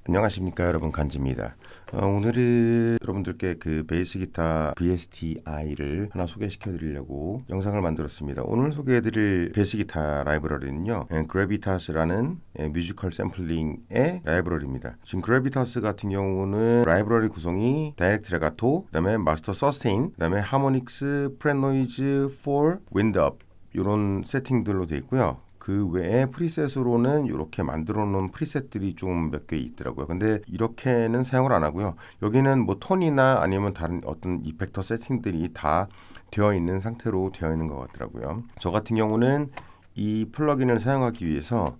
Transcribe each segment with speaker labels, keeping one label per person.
Speaker 1: 안녕하십니까 여러분, 간지입니다. 오늘은 여러분들께 그 베이스 기타 BSTI를 하나 소개시켜 드리려고 영상을 만들었습니다. 오늘 소개해 드릴 베이스 기타 라이브러리는요, 그래비타스라는 뮤지컬 샘플링의 라이브러리입니다. 지금 그래비타스 같은 경우는 라이브러리 구성이 다이렉트 레가토, 그다음에 마스터 서스테인, 그다음에 하모닉스, 프렛 노이즈, 4, 윈드업 이런 세팅들로 되어 있고요. 그 외에 프리셋으로는 이렇게 만들어 놓은 프리셋들이 좀 몇 개 있더라고요. 근데 이렇게는 사용을 안 하고요. 여기는 뭐 톤이나 아니면 다른 어떤 이펙터 세팅들이 다 되어 있는 상태로 되어 있는 것 같더라고요. 저 같은 경우는 이 플러긴을 사용하기 위해서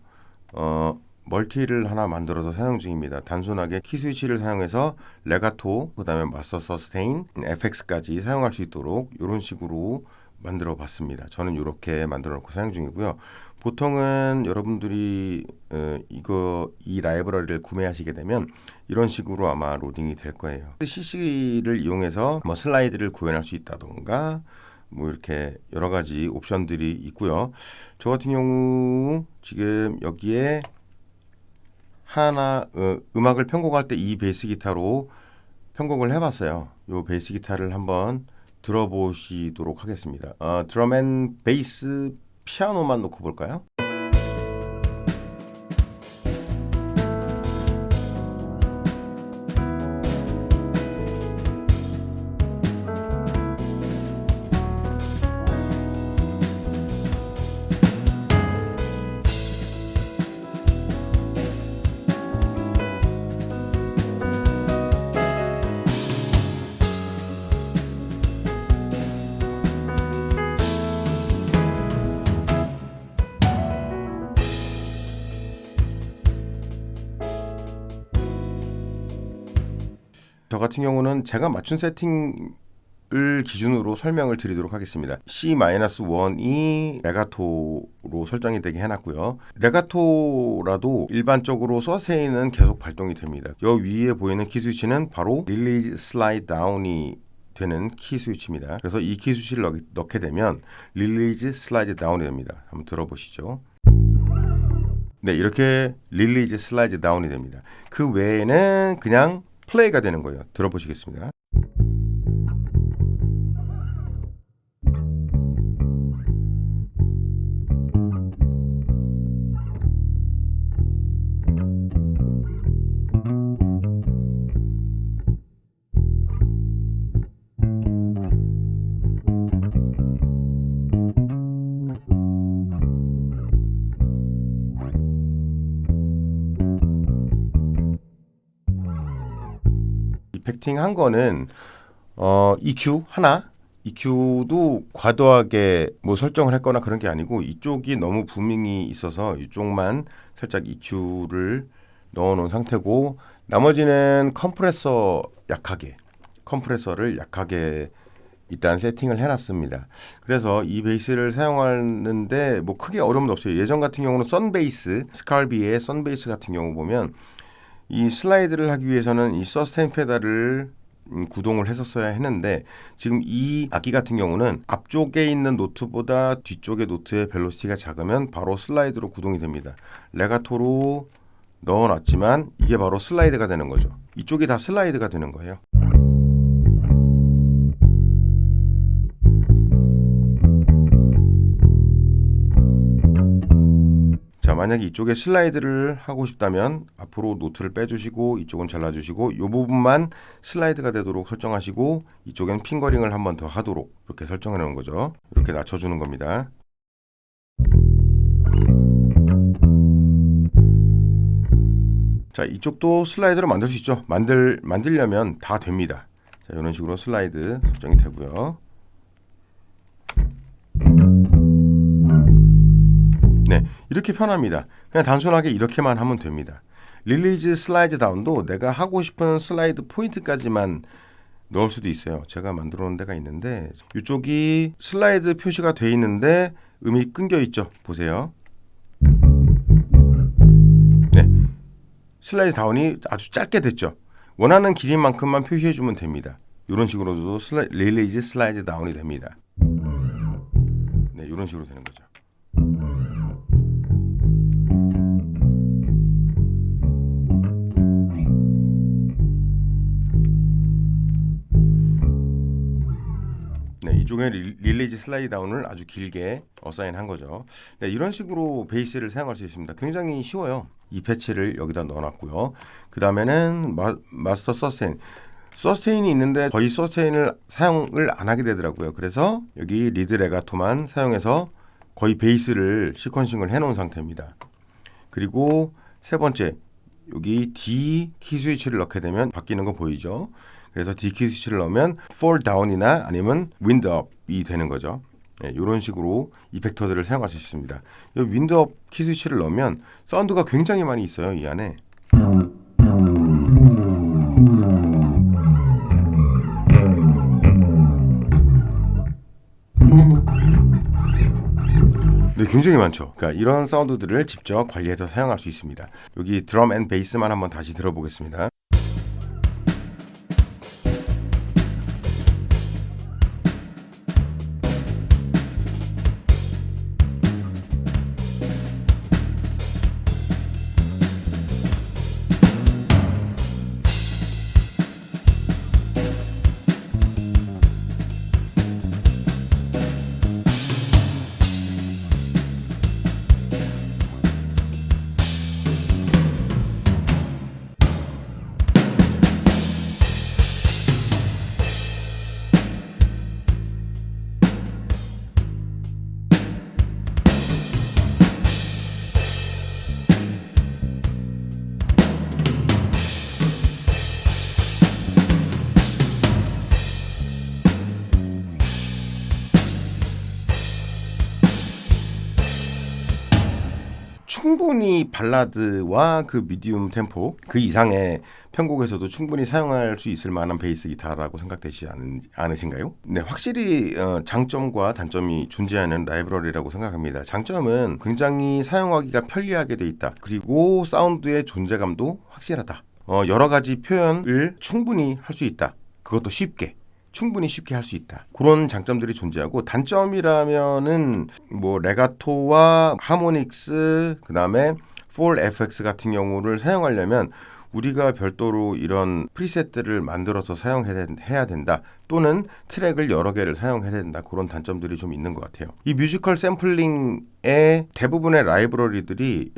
Speaker 1: 멀티를 하나 만들어서 사용 중입니다. 단순하게 키 스위치를 사용해서 레가토, 그 다음에 마스터 서스테인, FX까지 사용할 수 있도록 이런 식으로 만들어 봤습니다. 저는 이렇게 만들어 놓고 사용 중이고요. 보통은 여러분들이 이 라이브러리를 구매하시게 되면 이런 식으로 아마 로딩이 될 거예요. CC를 이용해서 뭐 슬라이드를 구현할 수 있다던가 뭐 이렇게 여러 가지 옵션들이 있고요. 저 같은 경우 지금 여기에 하나 음악을 편곡할 때 이 베이스 기타로 편곡을 해봤어요. 이 베이스 기타를 한번 들어보시도록 하겠습니다. 드럼 앤 베이스 피아노만 놓고 볼까요? 저 같은 경우는 제가 맞춘 세팅을 기준으로 설명을 드리도록 하겠습니다. C-1이 레가토로 설정이 되게 해놨고요. 레가토라도 일반적으로 서세이는 계속 발동이 됩니다. 여 위에 보이는 키 스위치는 바로 릴리즈 슬라이드 다운이 되는 키 스위치입니다. 그래서 이 키 스위치를 넣게 되면 릴리즈 슬라이드 다운이 됩니다. 한번 들어보시죠. 네, 이렇게 릴리즈 슬라이드 다운이 됩니다. 그 외에는 그냥 플레이가 되는 거예요. 들어보시겠습니다. 이펙팅 한 거는 EQ 하나, EQ도 과도하게 뭐 설정을 했거나 그런 게 아니고 이쪽이 너무 부밍이 있어서 이쪽만 살짝 EQ를 넣어 놓은 상태고, 나머지는 컴프레서를 약하게 일단 세팅을 해놨습니다. 그래서 이 베이스를 사용하는데 뭐 크게 어려움은 없어요. 예전 같은 경우는 썬베이스, 스칼비의 썬베이스 같은 경우 보면 이 슬라이드를 하기 위해서는 이 서스테인 페달을 구동을 했었어야 했는데, 지금 이 악기 같은 경우는 앞쪽에 있는 노트보다 뒤쪽의 노트의 벨로시티가 작으면 바로 슬라이드로 구동이 됩니다. 레가토로 넣어놨지만 이게 바로 슬라이드가 되는 거죠. 이쪽이 다 슬라이드가 되는 거예요. 자, 만약에 이쪽에 슬라이드를 하고 싶다면 앞으로 노트를 빼주시고 이쪽은 잘라주시고 이 부분만 슬라이드가 되도록 설정하시고 이쪽엔 핑거링을 한 번 더 하도록 이렇게 설정해 놓은 거죠. 이렇게 낮춰주는 겁니다. 자, 이쪽도 슬라이드로 만들 수 있죠. 만들려면 다 됩니다. 자, 이런 식으로 슬라이드 설정이 되고요. 네, 이렇게 편합니다. 그냥 단순하게 이렇게만 하면 됩니다. 릴리즈 슬라이드 다운도 내가 하고 싶은 슬라이드 포인트까지만 넣을 수도 있어요. 제가 만들어 놓은 데가 있는데 이쪽이 슬라이드 표시가 돼 있는데 음이 끊겨 있죠. 보세요. 네, 슬라이드 다운이 아주 짧게 됐죠. 원하는 길이만큼만 표시해 주면 됩니다. 이런 식으로도 릴리즈 슬라이드 다운이 됩니다. 네, 이런 식으로 되는 거죠. 이쪽에 릴리즈 슬라이드 다운을 아주 길게 어사인한 거죠. 네, 이런 식으로 베이스를 사용할 수 있습니다. 굉장히 쉬워요. 이 패치를 여기다 넣어놨고요. 그 다음에는 마스터 서스테인이 있는데 거의 서스테인을 사용을 안 하게 되더라고요. 그래서 여기 리드 레가토만 사용해서 거의 베이스를 시퀀싱을 해놓은 상태입니다. 그리고 세 번째, 여기 D 키 스위치를 넣게 되면 바뀌는 거 보이죠? 그래서 D 키 스위치를 넣으면 fall down이나 아니면 wind up이 되는 거죠. 네, 이런 식으로 이펙터들을 사용할 수 있습니다. 이 wind up 키 스위치를 넣으면 사운드가 굉장히 많이 있어요, 이 안에. 네, 굉장히 많죠. 그러니까 이런 사운드들을 직접 관리해서 사용할 수 있습니다. 여기 드럼 앤 베이스만 한번 다시 들어보겠습니다. 충분히 발라드와 그 미디움 템포 그 이상의 편곡에서도 충분히 사용할 수 있을 만한 베이스 기타라고 생각되지 않으신가요? 네, 확실히 장점과 단점이 존재하는 라이브러리라고 생각합니다. 장점은 굉장히 사용하기가 편리하게 돼 있다. 그리고 사운드의 존재감도 확실하다. 여러 가지 표현을 충분히 할 수 있다. 그것도 충분히 쉽게 할 수 있다. 그런 장점들이 존재하고, 단점이라면은 뭐 레가토와 하모닉스 그다음에 폴 FX 같은 경우를 사용하려면 우리가 별도로 이런 프리셋들을 만들어서 사용해야 된다. 또는 트랙을 여러 개를 사용해야 된다. 그런 단점들이 좀 있는 것 같아요. 이 뮤지컬 샘플링의 대부분의 라이브러리들이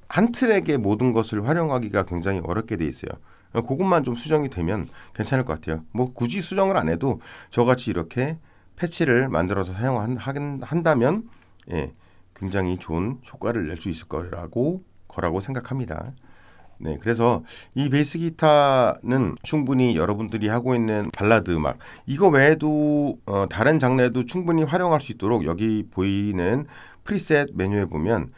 Speaker 1: 한 트랙의 모든 것을 활용하기가 굉장히 어렵게 돼 있어요. 그것만 좀 수정이 되면 괜찮을 것 같아요. 뭐 굳이 수정을 안 해도 저같이 이렇게 패치를 만들어서 사용한다면 굉장히 좋은 효과를 낼 수 있을 거라고 생각합니다. 네, 그래서 이 베이스 기타는 충분히 여러분들이 하고 있는 발라드 음악, 이거 외에도 다른 장르에도 충분히 활용할 수 있도록 여기 보이는 프리셋 메뉴에 보면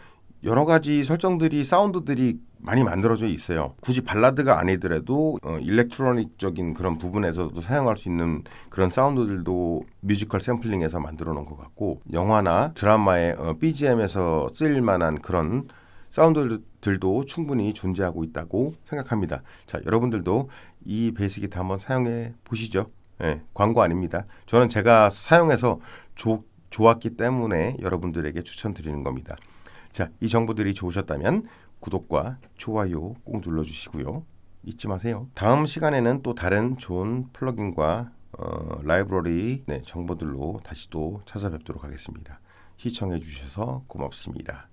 Speaker 1: 여러 가지 설정들이, 사운드들이 많이 만들어져 있어요. 굳이 발라드가 아니더라도 일렉트로닉적인 그런 부분에서도 사용할 수 있는 그런 사운드들도 뮤지컬 샘플링에서 만들어 놓은 것 같고, 영화나 드라마의 BGM에서 쓰일 만한 그런 사운드들도 충분히 존재하고 있다고 생각합니다. 자, 여러분들도 이 베이스 기타 한번 사용해 보시죠. 네, 광고 아닙니다. 저는 제가 사용해서 좋았기 때문에 여러분들에게 추천드리는 겁니다. 자, 이 정보들이 좋으셨다면 구독과 좋아요 꼭 눌러주시고요. 잊지 마세요. 다음 시간에는 또 다른 좋은 플러긴과 라이브러리 정보들로 다시 또 찾아뵙도록 하겠습니다. 시청해 주셔서 고맙습니다.